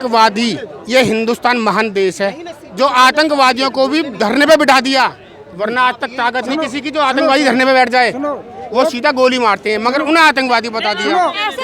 आतंकवादी, ये हिंदुस्तान महान देश है जो आतंकवादियों को भी धरने पे बिठा दिया, वरना आज तक ताकत नहीं किसी की जो आतंकवादी धरने पे बैठ जाए, वो सीधा गोली मारते हैं, मगर उन्हें आतंकवादी बता दिया। ऐसे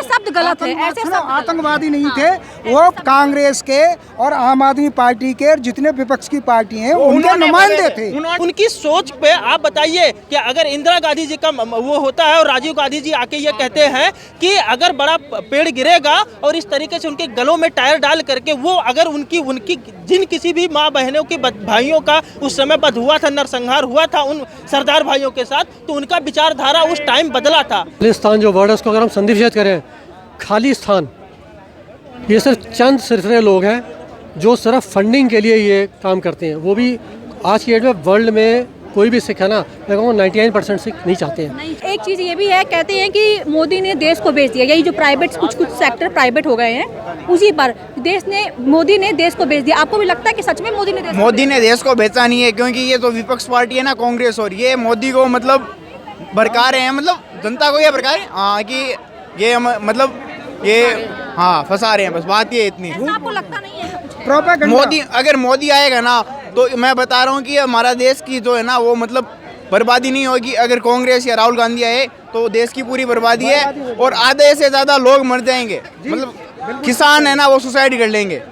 शब्द गलत है, ऐसे शब्द आतंकवादी नहीं थे वो, कांग्रेस के और आम आदमी पार्टी के जितने विपक्ष की पार्टी हैं उनके नुमाइंदे थे। उनकी सोच पे आप बताइए कि अगर इंदिरा गांधी जी का वो होता है और राजीव गांधी जी आके ये कहते हैं कि अगर बड़ा पेड़ गिरेगा और इस तरीके से उनके गलों में टायर डाल करके वो अगर उनकी जिन किसी भी माँ बहनों के भाइयों का उस समय बध हुआ था, नरसंहार हुआ था उन सरदार भाइयों के साथ, तो उनका विचारधारा उस टाइम बदला था। खालिस्तान जो वर्ड है उसको अगर हम संदिग्ध करें, खालिस्तान, ये सिर्फ चंद सिरफरे लोग हैं जो सिर्फ फंडिंग के लिए ये काम करते हैं। वो भी आज की डेट में वर्ल्ड में कोई भी सिख है ना, मैं कहूँगा 99% सिख नहीं चाहते हैं। नहीं, एक चीज़ ये भी है, कहते हैं कि मोदी ने देश को बेच दिया, यही जो प्राइवेट कुछ सेक्टर प्राइवेट हो गए हैं उसी पर मोदी ने देश को बेच दिया। आपको भी लगता है कि सच में मोदी ने देश को बेचा नहीं है? क्योंकि ये तो विपक्ष पार्टी है ना, कांग्रेस, और ये मोदी को मतलब भड़का रहे हैं, मतलब जनता को ये भड़का रहे हैं कि ये मतलब ये फंसा रहे हैं, बस बात ये इतनी। आपको लगता नहीं है मोदी, अगर मोदी आएगा ना तो मैं बता रहा हूँ कि हमारा देश की जो है ना वो मतलब बर्बादी नहीं होगी। अगर कांग्रेस या राहुल गांधी आए तो देश की पूरी बर्बादी है और आधे से ज्यादा लोग मर जाएंगे। मतलब किसान है ना वो सुसाइड कर लेंगे,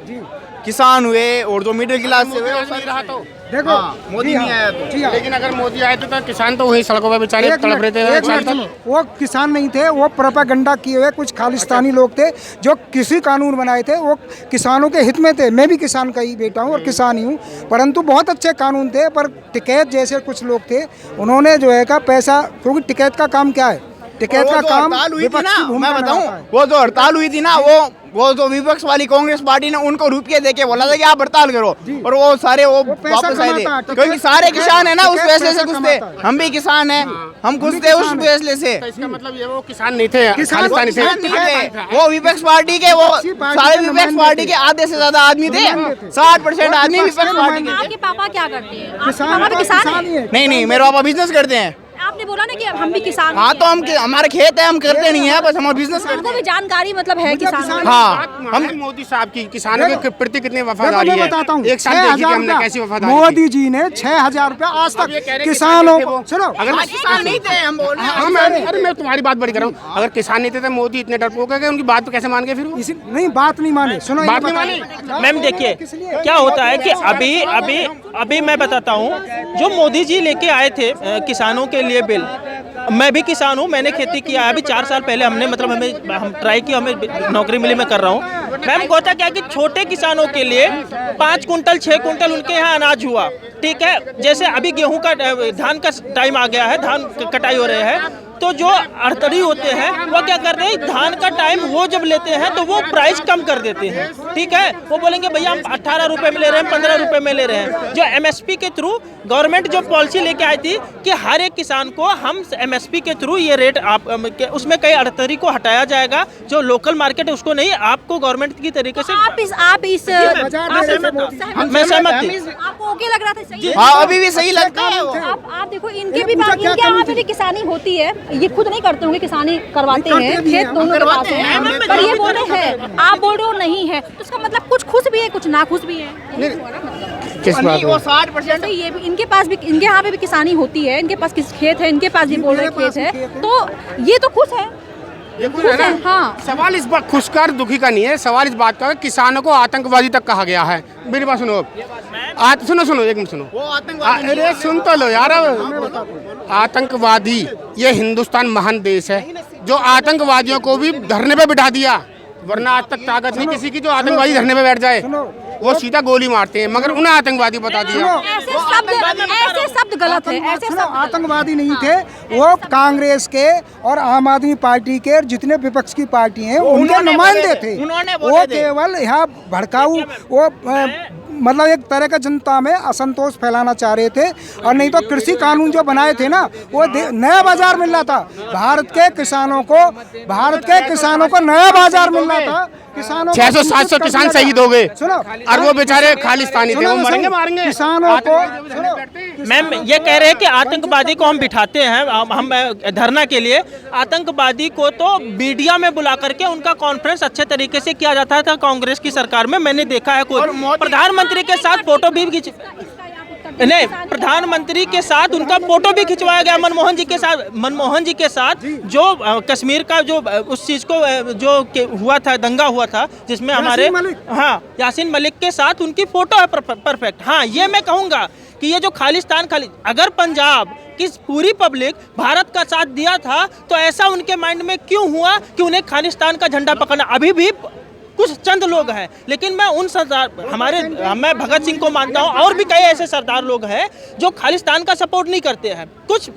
किसान हुए और जो मिडिल क्लास से हुए देखो मोदी नहीं आया तो। लेकिन अगर मोदी आए तो किसान तो वही सड़कों पे बेचारे तड़प रहे थे। वो किसान नहीं थे, वो प्रोपेगेंडा किए हुए कुछ खालिस्तानी लोग थे जो कृषि कानून बनाए थे, वो किसानों के हित में थे। मैं भी किसान का ही बेटा हूँ और किसान ही हूँ, परंतु बहुत अच्छे कानून थे। पर टिकैत जैसे कुछ लोग थे, उन्होंने जो है का पैसा, क्योंकि टिकैत का काम क्या है, टिकैत का काम मैं बताऊँ, वो जो हड़ताल हुई थी ना वो जो विपक्ष वाली कांग्रेस पार्टी ने उनको रुपये देके बोला था कि आप हड़ताल करो, और वो सारे वो वापस आए थे, क्योंकि सारे किसान है ना उस फैसले से खुश थे। हम भी किसान हैं, हम खुश थे उस फैसले से। इसका मतलब ये वो किसान नहीं थे, खालिस्तानी थे। वो विपक्ष पार्टी के, वो सारे विपक्ष पार्टी के आधे से ज्यादा आदमी थे, 60% आदमी विपक्ष पार्टी के। आपके पापा क्या करते हैं? आपके पापा भी किसान हैं? नहीं, मेरे पापा बिजनेस करते हैं। आपने बोला ना कि हम भी किसान हाँ, तो हम हमारे खेत है, हम करते नहीं है, बस हमारा बिजनेस करते हैं। भी जानकारी मतलब है किसान। हाँ, हम मोदी साहब की किसानों के प्रति कितने वफादारी है, बताता हूँ। एक साल देखिए कि हमने कैसी वफादारी। मोदी जी ने 6,000 रुपया आज तक किसानों को, सुनो, अगर किसान नहीं थे हम बोल रहे हैं। अरे मैं तुम्हारी बात बड़ी कर रहा हूँ, अगर किसान नहीं थे तो मोदी इतने डरपोक है कि उनकी बात तो कैसे मान गए फिर? नहीं, बात नहीं माने, सुनो, बात नहीं मानी। मैम देखिए क्या होता है कि अभी मैं बताता हूँ, जो मोदी जी लेके आए थे किसानों के लिए बिल, मैं भी किसान हूँ, मैंने खेती किया है। अभी 4 साल पहले हमने हम ट्राई किया, हमें नौकरी मिली, मैं कर रहा हूँ। मैम होता क्या कि छोटे किसानों के लिए 5 कुंटल 6 कुंटल उनके यहाँ अनाज हुआ, ठीक है। जैसे अभी गेहूं का धान का टाइम आ गया है, धान कटाई हो रहे हैं, तो जो अड़तरी होते हैं वो क्या कर रहे हैं, धान का टाइम वो जब लेते हैं तो वो प्राइस कम कर देते हैं, ठीक है। वो बोलेंगे भैया हम 18 रुपए में ले रहे हैं, 15 रुपए में ले रहे हैं। जो MSP के थ्रू गवर्नमेंट जो पॉलिसी लेके आई थी कि हर एक किसान को हम MSP के थ्रू ये रेट उसमें कई अड़तरी को हटाया जाएगा, जो लोकल मार्केट है उसको नहीं, आपको गवर्नमेंट की तरीके से मैं सहमत थी। आपको ओके लग रहा था? सही। हाँ, अभी भी सही लगता है। आप देखो, इनके भी इनके यहाँ पे भी किसानी होती है, ये खुद नहीं करते होंगे, किसानी करवाते हैं, खेत दोनों के पास है, पर ये बोल रहे हैं, आप बोल रहे हो नहीं है, तो इसका मतलब कुछ खुश भी है कुछ ना खुश भी है। किस बात वो 60% ये भी इनके पास भी, इनके यहाँ पे भी किसानी होती है, इनके पास खेत है, इनके पास भी बोल रहे खेत है, तो ये तो खुश है। हाँ, सवाल इस बात खुशकर दुखी का नहीं है, सवाल इस बात का है किसानों को आतंकवादी तक कहा गया है। मेरी बात सुनो, सुनो एक मिनट सुनो, अरे सुन तो लो यार। आतंकवादी, ये हिंदुस्तान महान देश है जो आतंकवादियों को भी धरने पे बिठा दिया, वरना आज तक ताकत नहीं किसी की जो आतंकवादी धरने पे बैठ जाए, वो सीधा गोली मारते हैं, मगर उन्हें आतंकवादी बता दिया। ऐसे शब्द गलत है, ऐसे शब्द। आतंकवादी नहीं थे वो, कांग्रेस के और आम आदमी पार्टी के जितने विपक्ष की पार्टी हैं उनके नुमाइंदे थे। वो केवल यहाँ भड़काऊ, वो मतलब एक तरह का जनता में असंतोष फैलाना चाह रहे थे, और नहीं तो कृषि कानून जो बनाए थे ना, वो नया बाजार मिल रहा था भारत के किसानों को नया बाजार मिल रहा था। किसानों 600-700 किसान शहीद हो गए सुनो, और वो बेचारे खालिस्तानी थे, वो मरेंगे मारेंगे। किसानों को मैम ये कह रहे हैं कि आतंकवादी को हम बिठाते हैं हम धरना के लिए। आतंकवादी को तो मीडिया में बुला करके उनका कॉन्फ्रेंस अच्छे तरीके से किया जाता था कांग्रेस की सरकार में, मैंने देखा है। कोई प्रधानमंत्री के साथ फोटो भी नहीं, प्रधानमंत्री के साथ उनका फोटो भी खिंचवाया गया मनमोहन जी के साथ जो कश्मीर का जो उस चीज को जो हुआ था, दंगा हुआ था जिसमें हमारे यासीन मलिक के साथ उनकी फोटो है परफेक्ट। हाँ, ये मैं कहूँगा कि ये जो खालिस्तान अगर पंजाब की पूरी पब्लिक भारत का साथ दिया था तो ऐसा उनके माइंड में क्यों हुआ कि उन्हें खालिस्तान का झंडा पकड़ना। अभी भी कुछ चंद लोग हैं, लेकिन मैं उन सरदार मैं भगत सिंह को मानता हूं और भी कई ऐसे सरदार लोग हैं जो खालिस्तान का सपोर्ट नहीं करते हैं। कुछ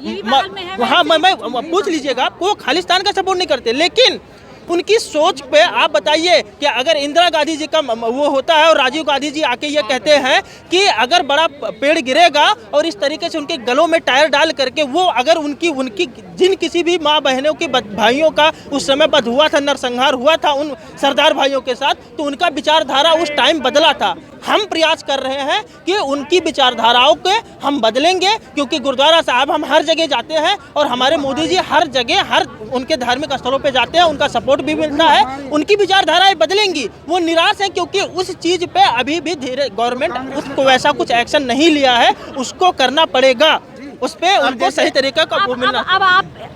हाँ मैं पूछ लीजिएगा, वो खालिस्तान का सपोर्ट नहीं करते, लेकिन उनकी सोच पे आप बताइए कि अगर इंदिरा गांधी जी का वो होता है और राजीव गांधी जी आके ये कहते हैं कि अगर बड़ा पेड़ गिरेगा और इस तरीके से उनके गलों में टायर डाल करके वो अगर उनकी जिन किसी भी माँ बहनों के भाइयों का उस समय बद हुआ था, नरसंहार हुआ था उन सरदार भाइयों के साथ, तो उनका विचारधारा उस टाइम बदला था। हम प्रयास कर रहे हैं कि उनकी विचारधाराओं के हम बदलेंगे, क्योंकि गुरुद्वारा साहब हम हर जगह जाते हैं और हमारे मोदी जी हर जगह हर उनके धार्मिक स्थलों पे जाते हैं, उनका सपोर्ट भी मिलता है। उनकी विचारधाराएं बदलेंगी, वो निराश हैं क्योंकि उस चीज़ पे अभी भी धीरे गवर्नमेंट उसको वैसा कुछ एक्शन नहीं लिया है, उसको करना पड़ेगा, उस पे उनको सही तरीका का वो मिलना। अब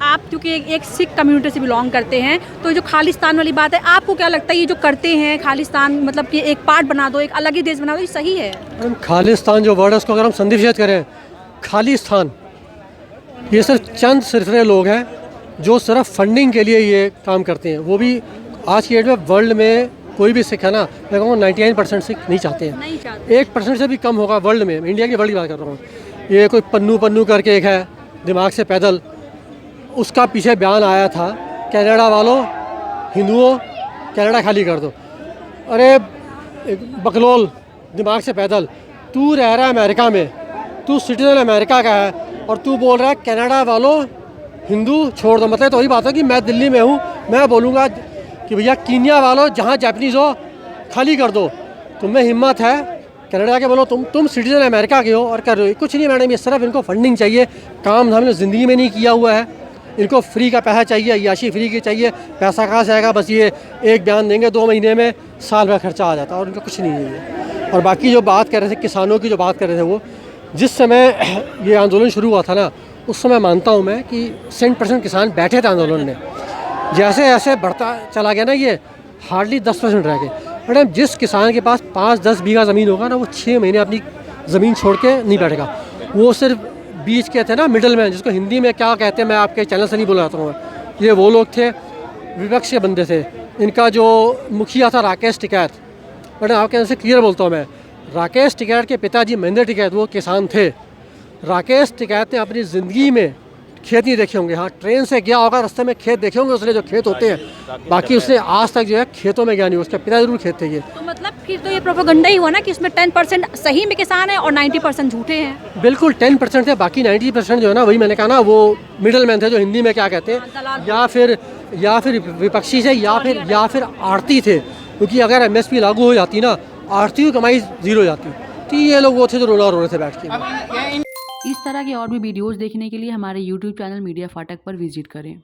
आप क्योंकि एक सिख कम्युनिटी से बिलोंग करते हैं, तो जो खालिस्तान वाली बात है, आपको क्या लगता है ये जो करते हैं खालिस्तान, मतलब कि एक पार्ट बना दो, एक अलग ही देश बना दो, ये सही है? खालिस्तान जो वर्ड है उसको अगर हम संधिविच्छेद करें, खालिस्तान ये सिर्फ चंद सिरफिरे लोग हैं जो सिर्फ फंडिंग के लिए ये काम करते हैं। वो भी आज की डेट में वर्ल्ड में कोई भी सिख है ना, मैं कहूँगा 99% सिख नहीं चाहते हैं, 1% से भी कम होगा वर्ल्ड में, इंडिया की वर्ल्ड की बात कर रहा हूँ। ये कोई पन्नू करके एक है दिमाग से पैदल, उसका पीछे बयान आया था, कनाडा वालों हिंदुओं कनाडा खाली कर दो। अरे बकलोल दिमाग से पैदल, तू रह रहा है अमेरिका में, तू सिटीजन अमेरिका का है और तू बोल रहा है कनाडा वालों हिंदू छोड़ दो। मतलब तो वही बात है कि मैं दिल्ली में हूँ, मैं बोलूँगा कि भैया कीनिया वालों जहाँ जापानीज़ हो खाली कर दो। तुम्हें हिम्मत है कनाडा के बोलो तुम सिटीजन अमेरिका के हो और कर रहे हो। कुछ नहीं मैडम, ये सिर्फ इनको फंडिंग चाहिए, काम हमने ज़िंदगी में नहीं किया हुआ है, इनको फ्री का पैसा चाहिए, याशी फ्री की चाहिए। पैसा कहाँ से आएगा? बस ये एक बयान देंगे 2 महीने में साल भर खर्चा आ जाता है और उनका कुछ नहीं है। और बाकी जो बात कर रहे थे किसानों की, जो बात कर रहे थे, वो जिस समय ये आंदोलन शुरू हुआ था ना, उस समय मानता हूँ मैं कि 100% किसान बैठे थे आंदोलन में। जैसे जैसे बढ़ता चला गया ना, ये हार्डली 10% रह गए। मैडम जिस किसान के पास 5-10 बीघा ज़मीन होगा ना, वो 6 महीने अपनी ज़मीन छोड़ के नहीं बैठेगा। वो सिर्फ बीच के थे ना, मिडल मैन, जिसको हिंदी में क्या कहते हैं मैं आपके चैनल से नहीं बुलाता हूँ। ये वो लोग थे, विपक्ष के बंदे थे। इनका जो मुखिया था राकेश टिकैत, मैडम आपके से क्लियर बोलता हूँ मैं, राकेश टिकैत के पिताजी महेंद्र टिकैत वो किसान थे। राकेश टिकैत ने अपनी ज़िंदगी में खेत नहीं देखे होंगे। हाँ, ट्रेन से गया होगा, रास्ते में खेत देखे होंगे उसने, जो खेत होते हैं, बाकी उसने आज तक जो है खेतों में गया नहीं। उसके पिता जरूर खेत थे। ये तो मतलब फिर तो ये प्रोपेगेंडा ही हुआ ना कि इसमें 10% सही में किसान है और 90% झूठे हैं। बिल्कुल 10% थे, बाकी 90% जो है ना, वही मैंने कहा ना, वो मिडल मैन थे, जो हिंदी में क्या कहते हैं, या फिर विपक्षी थे या फिर आड़ती थे। क्योंकि अगर MSP लागू हो जाती ना, आड़ती की कमाई 0 हो जाती। तो ये लोग वो थे जो रोना रो रहे थे बैठ के। इस तरह के और भी वीडियोस देखने के लिए हमारे YouTube चैनल मीडिया फाटक पर विजिट करें।